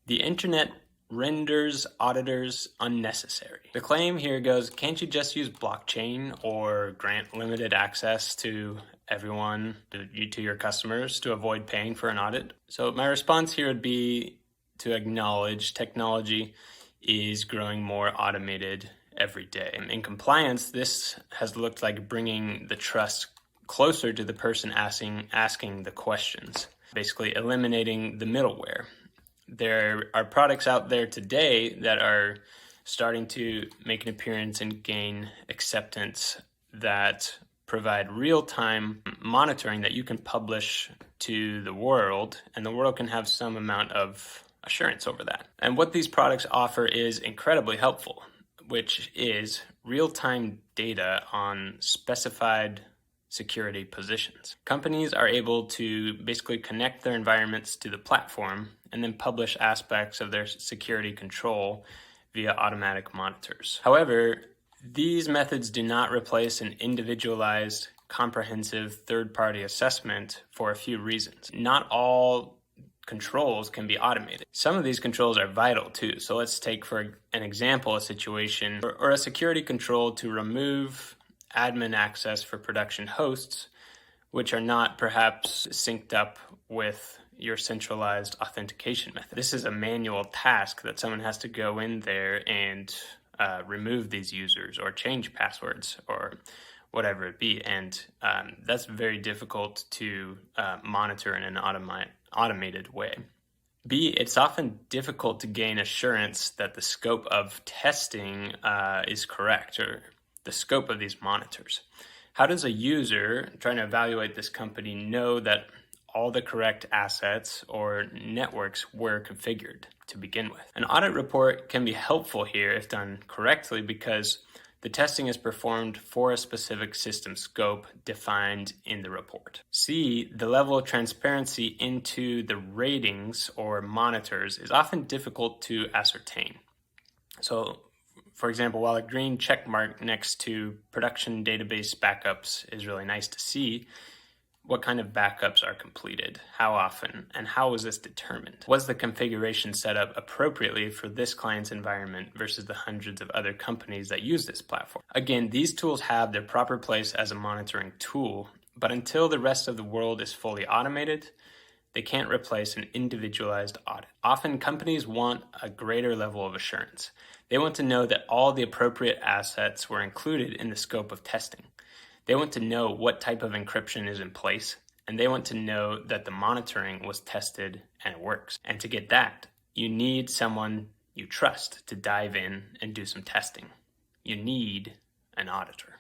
The internet renders auditors unnecessary. The claim here goes, can't you just use blockchain or grant limited access to everyone, to your customers, to avoid paying for an audit? So my response here would be to acknowledge technology is growing more automated every day. In compliance, this has looked like bringing the trust closer to the person asking the questions, basically eliminating the middleware. There are products out there today that are starting to make an appearance and gain acceptance that provide real-time monitoring that you can publish to the world, and the world can have some amount of assurance over that. And what these products offer is incredibly helpful, which is real-time data on specified security positions. Companies are able to basically connect their environments to the platform and then publish aspects of their security control via automatic monitors. However, these methods do not replace an individualized, comprehensive third-party assessment for a few reasons. Not all controls can be automated. Some of these controls are vital too. So let's take, for an example, a situation or a security control to remove admin access for production hosts, which are not perhaps synced up with your centralized authentication method. This is a manual task that someone has to go in there and remove these users or change passwords or whatever it be. And that's very difficult to monitor in an automated way. B, it's often difficult to gain assurance that the scope of testing is correct, or the scope of these monitors. How does a user trying to evaluate this company know that all the correct assets or networks were configured to begin with? An audit report can be helpful here if done correctly because the testing is performed for a specific system scope defined in the report. C, the level of transparency into the ratings or monitors is often difficult to ascertain. So, for example, while a green check mark next to production database backups is really nice to see, what kind of backups are completed, how often, and how was this determined? Was the configuration set up appropriately for this client's environment versus the hundreds of other companies that use this platform? Again, these tools have their proper place as a monitoring tool, but until the rest of the world is fully automated, they can't replace an individualized audit. Often companies want a greater level of assurance. They want to know that all the appropriate assets were included in the scope of testing. They want to know what type of encryption is in place, and they want to know that the monitoring was tested and it works. And to get that, you need someone you trust to dive in and do some testing. You need an auditor.